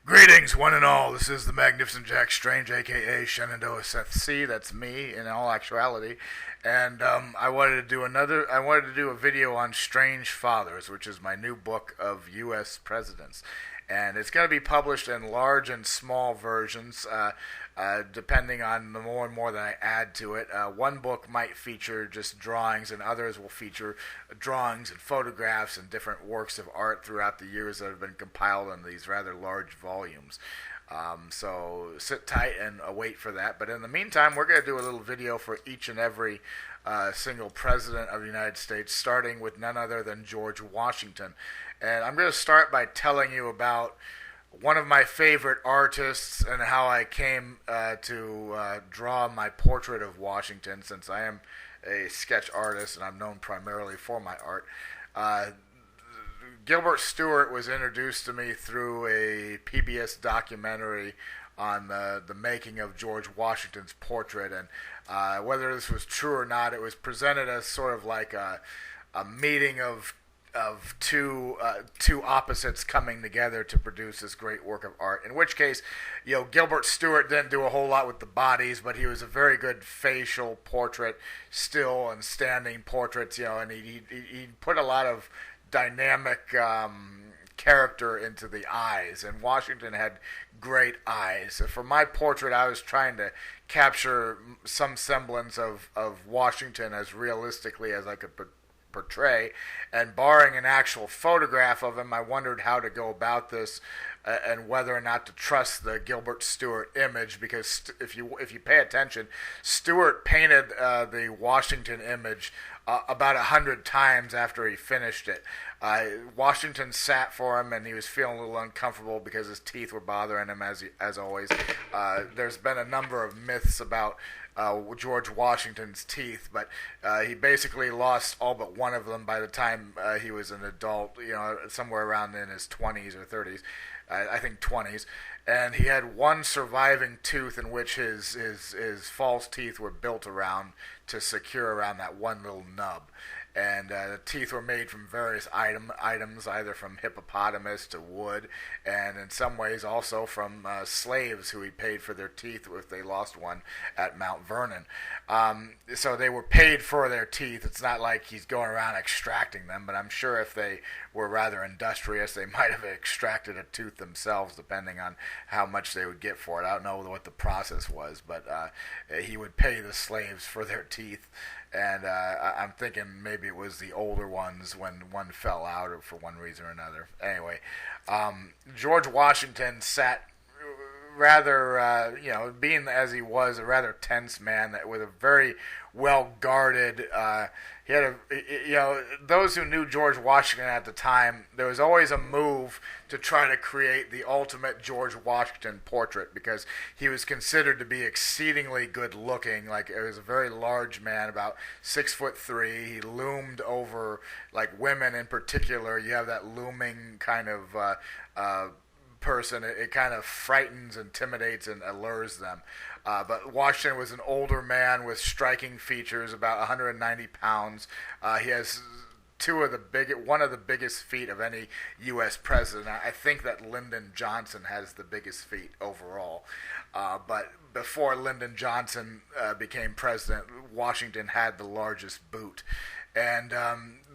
Greetings, one and all. This is the Magnificent Jack Strange, aka Shenandoah Seth C. That's me in all actuality, and I wanted to do a video on Strange Fathers, which is my new book of U.S. presidents, and it's going to be published in large and small versions, depending on the more and more that I add to it. One book might feature just drawings, and others will feature drawings and photographs and different works of art throughout the years that have been compiled in these rather large volumes. So sit tight and wait for that. But in the meantime, we're going to do a little video for each and every single president of the United States, starting with none other than George Washington. And I'm going to start by telling you about one of my favorite artists and how I came to draw my portrait of Washington, since I am a sketch artist and I'm known primarily for my art. Gilbert Stuart was introduced to me through a PBS documentary on the making of George Washington's portrait, and whether this was true or not, it was presented as sort of like a meeting of two opposites coming together to produce this great work of art. In which case, Gilbert Stuart didn't do a whole lot with the bodies, but he was a very good facial portrait, still and standing portraits, and he put a lot of dynamic character into the eyes, and Washington had great eyes. For my portrait, I was trying to capture some semblance of Washington as realistically as I could portray, and barring an actual photograph of him, I wondered how to go about this and whether or not to trust the Gilbert Stuart image, because if you pay attention, Stuart painted the Washington image about 100 times after he finished it. Washington sat for him, and he was feeling a little uncomfortable because his teeth were bothering him, as always. There's been a number of myths about George Washington's teeth, but he basically lost all but one of them by the time he was an adult, somewhere around in his 20s or 30s. I think 20s, and he had one surviving tooth in which his false teeth were built around to secure around that one little nub. And the teeth were made from various items, either from hippopotamus to wood, and in some ways also from slaves who he paid for their teeth if they lost one at Mount Vernon. So they were paid for their teeth. It's not like he's going around extracting them, but I'm sure if they were rather industrious, they might have extracted a tooth themselves, depending on how much they would get for it. I don't know what the process was, but he would pay the slaves for their teeth. And I'm thinking maybe it was the older ones when one fell out or for one reason or another. Anyway, George Washington sat rather, being as he was, a rather tense man with a very well guarded. He had those who knew George Washington at the time, there was always a move to try to create the ultimate George Washington portrait, because he was considered to be exceedingly good looking. Like, it was a very large man, about 6'3". He loomed over, like, women in particular. You have that looming kind of person. It kind of frightens, intimidates, and allures them. But Washington was an older man with striking features, about 190 pounds. He has one of the biggest feet of any U.S. president. I think that Lyndon Johnson has the biggest feet overall. But before Lyndon Johnson became president, Washington had the largest boot. And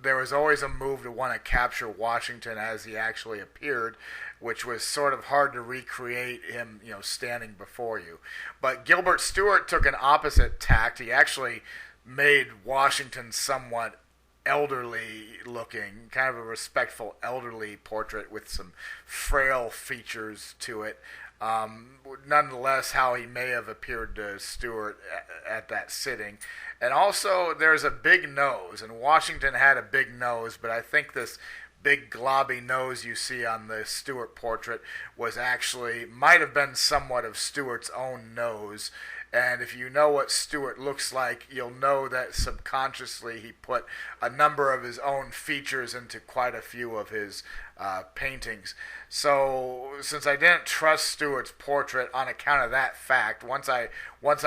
there was always a move to want to capture Washington as he actually appeared, which was sort of hard to recreate him, standing before you. But Gilbert Stuart took an opposite tact. He actually made Washington somewhat elderly looking, kind of a respectful elderly portrait with some frail features to it. Nonetheless, how he may have appeared to Stuart at that sitting. And also, there's a big nose, and Washington had a big nose, but I think this big globby nose you see on the Stuart portrait might have been somewhat of Stuart's own nose. And if you know what Stuart looks like, you'll know that subconsciously he put a number of his own features into quite a few of his paintings. So since I didn't trust Stuart's portrait on account of that fact, once I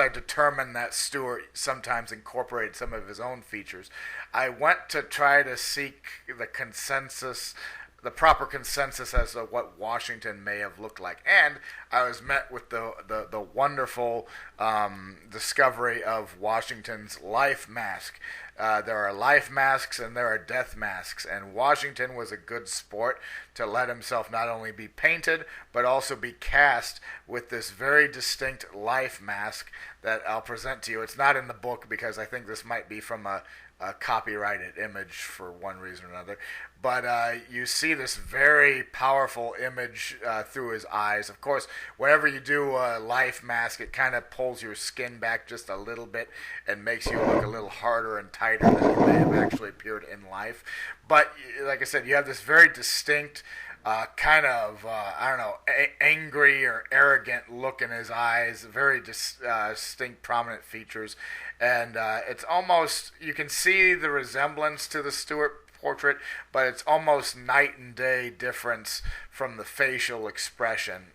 determined that Stuart sometimes incorporated some of his own features, I went to try to seek the consensus the proper consensus as to what Washington may have looked like. And I was met with the wonderful discovery of Washington's life mask. There are life masks and there are death masks, and Washington was a good sport to let himself not only be painted but also be cast with this very distinct life mask that I'll present to you. It's not in the book because I think this might be from a copyrighted image for one reason or another, but you see this very powerful image through his eyes. Of course, whenever you do a life mask, it kind of pulls your skin back just a little bit and makes you look a little harder and tighter than you may have actually appeared in life. But like I said, you have this very distinct kind of, I don't know, angry or arrogant look in his eyes, very distinct, prominent features. And it's almost, you can see the resemblance to the Stuart portrait, but it's almost night and day difference from the facial expression.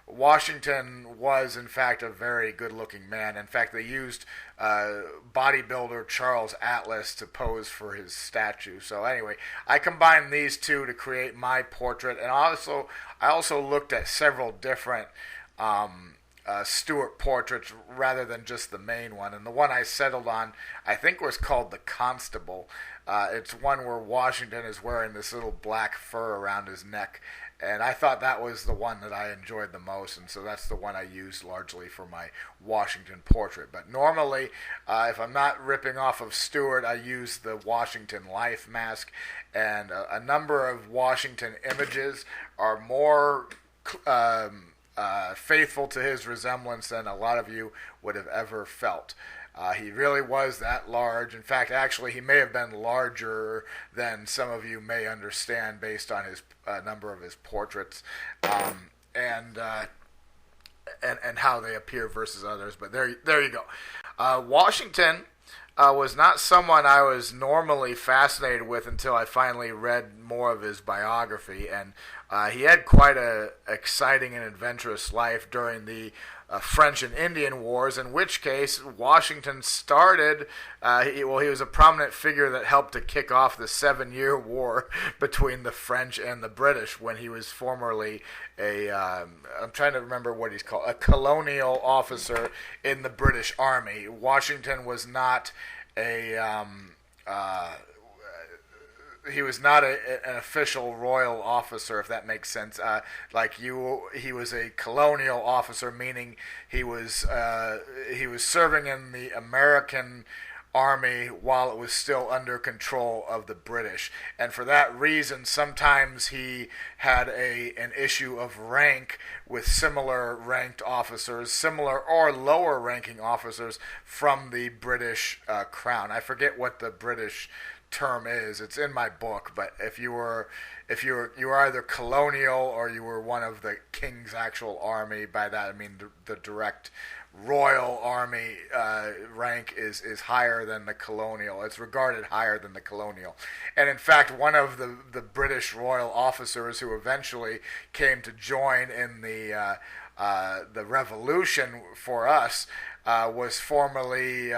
Washington was, in fact, a very good-looking man. In fact, they used bodybuilder Charles Atlas to pose for his statue. So anyway, I combined these two to create my portrait, and I also looked at several different Stuart portraits rather than just the main one. And the one I settled on, I think, was called the Constable. It's one where Washington is wearing this little black fur around his neck. And I thought that was the one that I enjoyed the most, and so that's the one I used largely for my Washington portrait. But normally, if I'm not ripping off of Stuart, I use the Washington life mask, and a number of Washington images are more faithful to his resemblance than a lot of you would have ever felt. He really was that large. In fact, actually, he may have been larger than some of you may understand based on his number of his portraits and how they appear versus others. But there you go. Washington was not someone I was normally fascinated with until I finally read more of his biography, and he had quite a exciting and adventurous life during the French and Indian Wars, in which case Washington started, he was a prominent figure that helped to kick off the 7-Year War between the French and the British when he was formerly I'm trying to remember what he's called, a colonial officer in the British Army. Washington was not he was not an official royal officer, if that makes sense. He was a colonial officer, meaning he was serving in the American army while it was still under control of the British. And for that reason, sometimes he had an issue of rank with similar ranked officers, similar or lower ranking officers from the British crown. I forget what the British term is. It's in my book, but if you were either colonial or you were one of the king's actual army, by that I mean the direct royal army rank is higher than the colonial. It's regarded higher than the colonial. And in fact, one of the British royal officers who eventually came to join in the revolution for us was formerly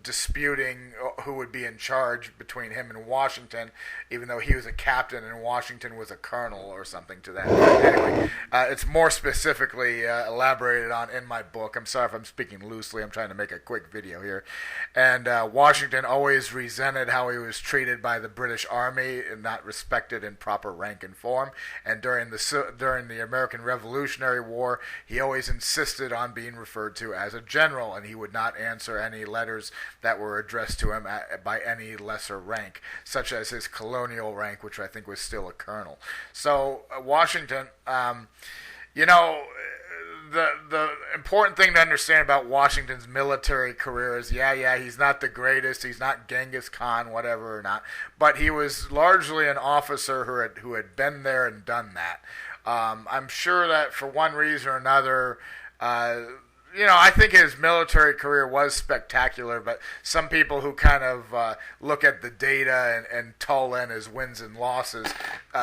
disputing who would be in charge between him and Washington, even though he was a captain and Washington was a colonel or something to that. Anyway, it's more specifically elaborated on in my book. I'm sorry if I'm speaking loosely. I'm trying to make a quick video here. And Washington always resented how he was treated by the British Army and not respected in proper rank and form. And during the American Revolutionary War, he always insisted on being referred to as a general, and he would not answer any letters that were addressed to him by any lesser rank, such as his colonial rank, which I think was still a colonel. So Washington, the important thing to understand about Washington's military career is, he's not the greatest, he's not Genghis Khan, whatever or not, but he was largely an officer who had been there and done that. I'm sure that for one reason or another, I think his military career was spectacular, but some people who kind of look at the data and tull in his wins and losses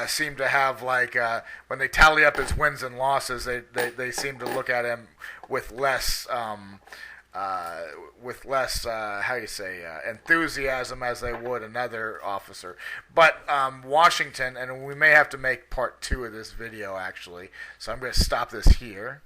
seem to have, when they tally up his wins and losses, they seem to look at him with less with less, enthusiasm as they would another officer. But Washington, and we may have to make part 2 of this video actually, so I'm going to stop this here.